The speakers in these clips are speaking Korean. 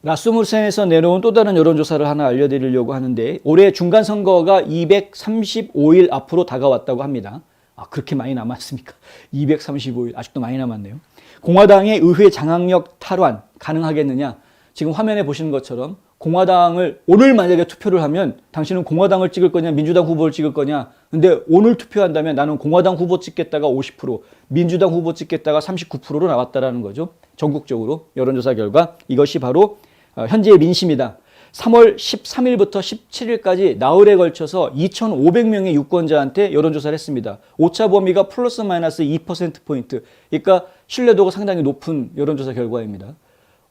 라스무센에서 내놓은 또 다른 여론조사를 하나 알려드리려고 하는데 올해 중간선거가 235일 앞으로 다가왔다고 합니다. 그렇게 많이 남았습니까? 235일 아직도 많이 남았네요. 공화당의 의회 장악력 탈환 가능하겠느냐? 지금 화면에 보시는 것처럼 공화당을 오늘 만약에 투표를 하면 당신은 공화당을 찍을 거냐 민주당 후보를 찍을 거냐. 근데 오늘 투표한다면 나는 공화당 후보 찍겠다가 50%, 민주당 후보 찍겠다가 39%로 나왔다라는 거죠. 전국적으로 여론조사 결과 이것이 바로 현재의 민심이다. 3월 13일부터 17일까지 나흘에 걸쳐서 2,500명의 유권자한테 여론조사를 했습니다. 오차 범위가 플러스 마이너스 2%포인트. 그러니까 신뢰도가 상당히 높은 여론조사 결과입니다.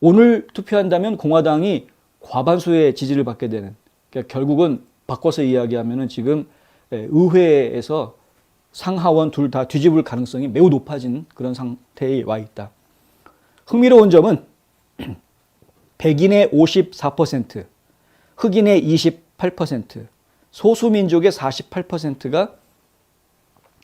오늘 투표한다면 공화당이 과반수의 지지를 받게 되는, 그러니까 결국은 바꿔서 이야기하면 지금 의회에서 상하원 둘 다 뒤집을 가능성이 매우 높아진 그런 상태에 와 있다. 흥미로운 점은 백인의 54%, 흑인의 28%, 소수민족의 48%가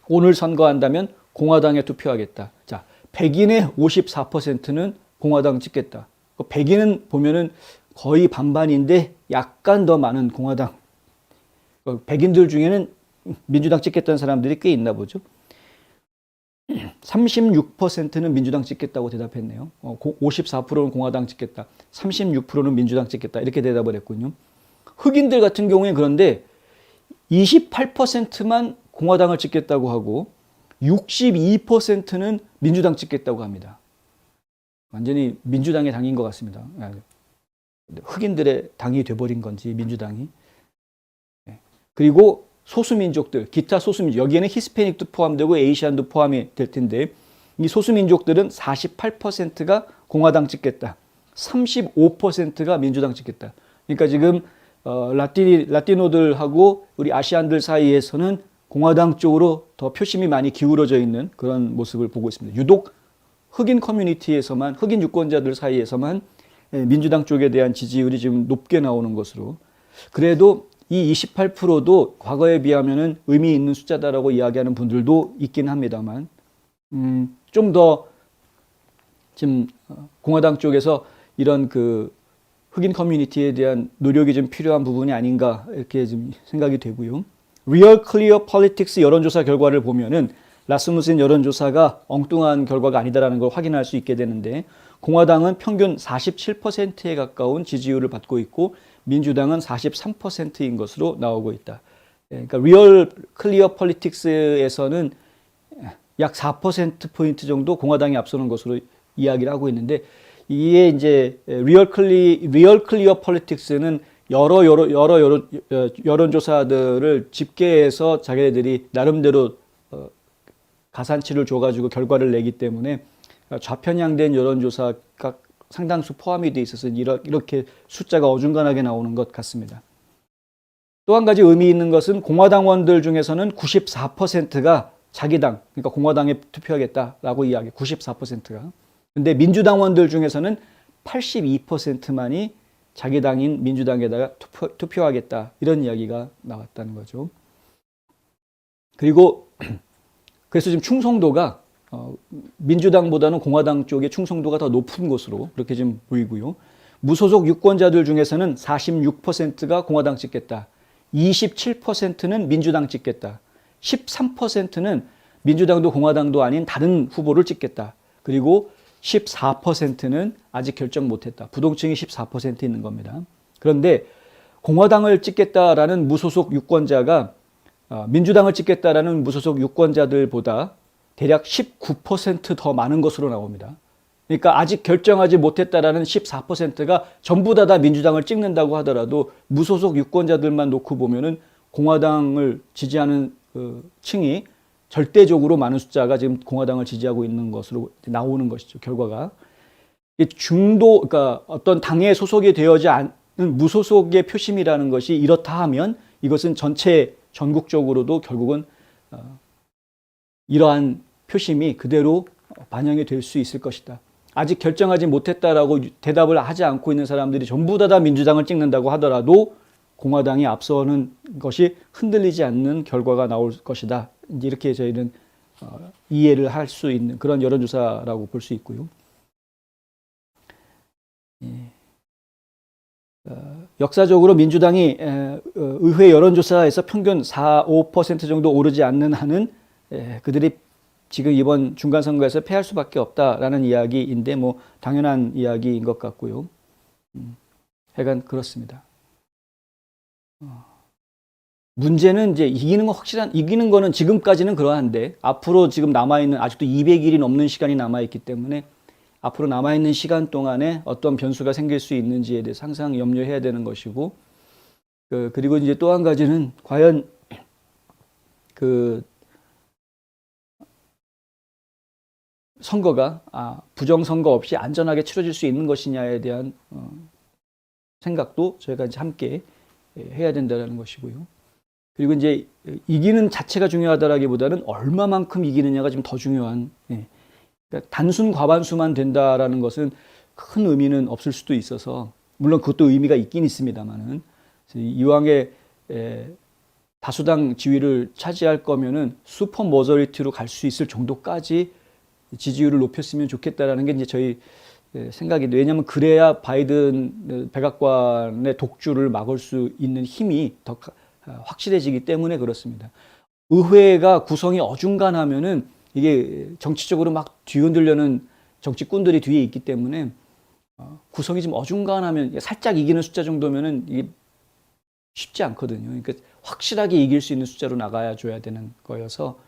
오늘 선거한다면 공화당에 투표하겠다. 자, 백인의 54%는 공화당 찍겠다. 백인은 보면은 거의 반반인데 약간 더 많은 공화당. 백인들 중에는 민주당 찍겠다는 사람들이 꽤 있나 보죠. 36%는 민주당 찍겠다고 대답했네요. 54%는 공화당 찍겠다. 36%는 민주당 찍겠다. 이렇게 대답을 했군요. 흑인들 같은 경우에 그런데 28%만 공화당을 찍겠다고 하고 62%는 민주당 찍겠다고 합니다. 완전히 민주당의 당인 것 같습니다. 흑인들의 당이 돼버린 건지 민주당이. 그리고 소수민족들, 기타 소수민족, 여기에는 히스패닉도 포함되고 에이시안도 포함이 될 텐데 이 소수민족들은 48%가 공화당 찍겠다. 35%가 민주당 찍겠다. 그러니까 지금 라티노들하고 우리 아시안들 사이에서는 공화당 쪽으로 더 표심이 많이 기울어져 있는 그런 모습을 보고 있습니다. 유독 흑인 커뮤니티에서만, 흑인 유권자들 사이에서만 민주당 쪽에 대한 지지율이 지금 높게 나오는 것으로. 그래도 이 28%도 과거에 비하면은 의미 있는 숫자다라고 이야기하는 분들도 있긴 합니다만, 좀 더 지금 공화당 쪽에서 이런 그 흑인 커뮤니티에 대한 노력이 좀 필요한 부분이 아닌가 이렇게 좀 생각이 되고요. Real Clear Politics 여론조사 결과를 보면은 라스무센 여론조사가 엉뚱한 결과가 아니다라는 걸 확인할 수 있게 되는데 공화당은 평균 47%에 가까운 지지율을 받고 있고 민주당은 43%인 것으로 나오고 있다. 그러니까 Real Clear Politics에서는 약 4%포인트 정도 공화당이 앞서는 것으로 이야기를 하고 있는데 이게 이제 Real Clear Politics는 여러 여론조사들을 집계해서 자기네들이 나름대로 가산치를 줘가지고 결과를 내기 때문에 좌편향된 여론조사가 상당수 포함이 돼 있어서 이렇게 숫자가 어중간하게 나오는 것 같습니다. 또 한 가지 의미 있는 것은 공화당원들 중에서는 94%가 자기 당, 그러니까 공화당에 투표하겠다라고 이야기, 94%가. 근데 민주당원들 중에서는 82%만이 자기 당인 민주당에다가 투표하겠다. 이런 이야기가 나왔다는 거죠. 그리고 그래서 지금 충성도가 민주당보다는 공화당 쪽의 충성도가 더 높은 것으로 그렇게 좀 보이고요. 무소속 유권자들 중에서는 46%가 공화당 찍겠다. 27%는 민주당 찍겠다. 13%는 민주당도 공화당도 아닌 다른 후보를 찍겠다. 그리고 14%는 아직 결정 못했다. 부동층이 14% 있는 겁니다. 그런데 공화당을 찍겠다라는 무소속 유권자가 민주당을 찍겠다라는 무소속 유권자들보다 대략 19% 더 많은 것으로 나옵니다. 그러니까 아직 결정하지 못했다라는 14%가 전부 다 민주당을 찍는다고 하더라도 무소속 유권자들만 놓고 보면은 공화당을 지지하는 층이 절대적으로 많은 숫자가 지금 공화당을 지지하고 있는 것으로 나오는 것이죠. 결과가. 그러니까 어떤 당에 소속이 되어지 않은 무소속의 표심이라는 것이 이렇다 하면 이것은 전체 전국적으로도 결국은 이러한 표심이 그대로 반영이 될 수 있을 것이다. 아직 결정하지 못했다라고 대답을 하지 않고 있는 사람들이 전부 다 민주당을 찍는다고 하더라도 공화당이 앞서는 것이 흔들리지 않는 결과가 나올 것이다. 이렇게 저희는 이해를 할 수 있는 그런 여론조사라고 볼 수 있고요. 역사적으로 민주당이 의회 여론조사에서 평균 4, 5% 정도 오르지 않는 한은 그들이 지금 이번 중간선거에서 패할 수밖에 없다라는 이야기인데 뭐 당연한 이야기인 것 같고요. 하여간 그렇습니다. 문제는 이제 이기는 거는 지금까지는 그러한데 앞으로 지금 남아있는 아직도 200일이 넘는 시간이 남아있기 때문에 앞으로 남아있는 시간 동안에 어떤 변수가 생길 수 있는지에 대해서 항상 염려해야 되는 것이고, 그리고 이제 또 한 가지는 과연 그 선거가 부정선거 없이 안전하게 치러질 수 있는 것이냐에 대한 생각도 저희가 이제 함께 해야 된다는 것이고요. 그리고 이제 이기는 자체가 중요하다라기보다는 얼마만큼 이기느냐가 좀 더 중요한, 그러니까 단순 과반수만 된다라는 것은 큰 의미는 없을 수도 있어서, 물론 그것도 의미가 있긴 있습니다만은, 이왕에 다수당 지위를 차지할 거면은 슈퍼 머저리티로 갈 수 있을 정도까지 지지율을 높였으면 좋겠다라는 게 이제 저희 생각인데, 왜냐하면 그래야 바이든 백악관의 독주를 막을 수 있는 힘이 더 확실해지기 때문에 그렇습니다. 의회가 구성이 어중간하면은 이게 정치적으로 막 뒤흔들려는 정치꾼들이 뒤에 있기 때문에 구성이 좀 어중간하면 살짝 이기는 숫자 정도면은 이게 쉽지 않거든요. 그러니까 확실하게 이길 수 있는 숫자로 나가야 줘야 되는 거여서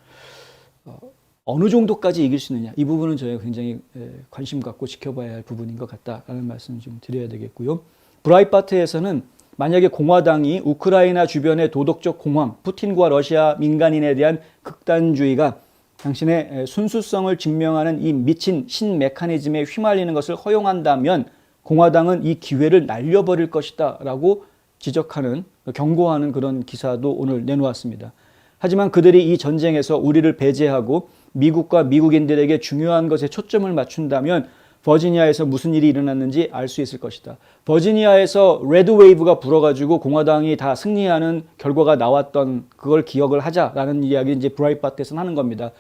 어느 정도까지 이길 수 있느냐, 이 부분은 저희가 굉장히 관심 갖고 지켜봐야 할 부분인 것 같다라는 말씀 좀 드려야 되겠고요. 브라이트바트에서는 만약에 공화당이 우크라이나 주변의 도덕적 공황, 푸틴과 러시아 민간인에 대한 극단주의가 당신의 순수성을 증명하는 이 미친 신메커니즘에 휘말리는 것을 허용한다면 공화당은 이 기회를 날려버릴 것이다 라고 지적하는, 경고하는 그런 기사도 오늘 내놓았습니다. 하지만 그들이 이 전쟁에서 우리를 배제하고 미국과 미국인들에게 중요한 것에 초점을 맞춘다면 버지니아에서 무슨 일이 일어났는지 알 수 있을 것이다. 버지니아에서 레드 웨이브가 불어가지고 공화당이 다 승리하는 결과가 나왔던 그걸 기억을 하자라는 이야기 이제 브라이트바트에서는 하는 겁니다.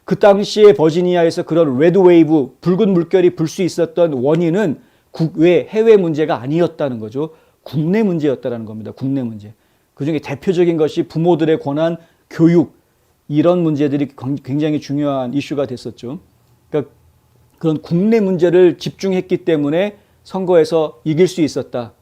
그 당시에 버지니아에서 그런 레드 웨이브, 붉은 물결이 불 수 있었던 원인은 국외 해외 문제가 아니었다는 거죠. 국내 문제였다는 겁니다. 국내 문제. 그중에 대표적인 것이 부모들의 권한, 교육, 이런 문제들이 굉장히 중요한 이슈가 됐었죠. 그러니까 그런 국내 문제를 집중했기 때문에 선거에서 이길 수 있었다.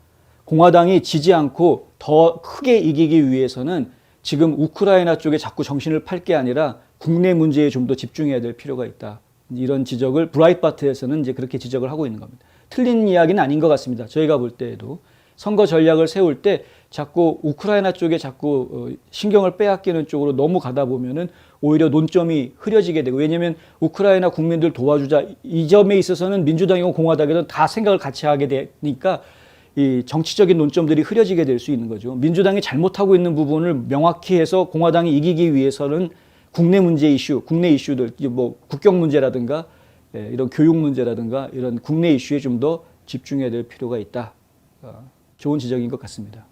공화당이 지지 않고 더 크게 이기기 위해서는 지금 우크라이나 쪽에 자꾸 정신을 팔 게 아니라 국내 문제에 좀 더 집중해야 될 필요가 있다. 이런 지적을 브라이트바트에서는 이제 그렇게 지적을 하고 있는 겁니다. 틀린 이야기는 아닌 것 같습니다. 저희가 볼 때에도 선거 전략을 세울 때 자꾸 우크라이나 쪽에 자꾸 신경을 빼앗기는 쪽으로 너무 가다 보면은 오히려 논점이 흐려지게 되고, 왜냐하면 우크라이나 국민들 도와주자, 이 점에 있어서는 민주당이고 공화당이든 다 생각을 같이 하게 되니까 이 정치적인 논점들이 흐려지게 될 수 있는 거죠. 민주당이 잘못하고 있는 부분을 명확히 해서 공화당이 이기기 위해서는 국내 문제 이슈, 국내 이슈들, 뭐 국경 문제라든가 이런 교육 문제라든가 이런 국내 이슈에 좀 더 집중해야 될 필요가 있다. 좋은 지적인 것 같습니다.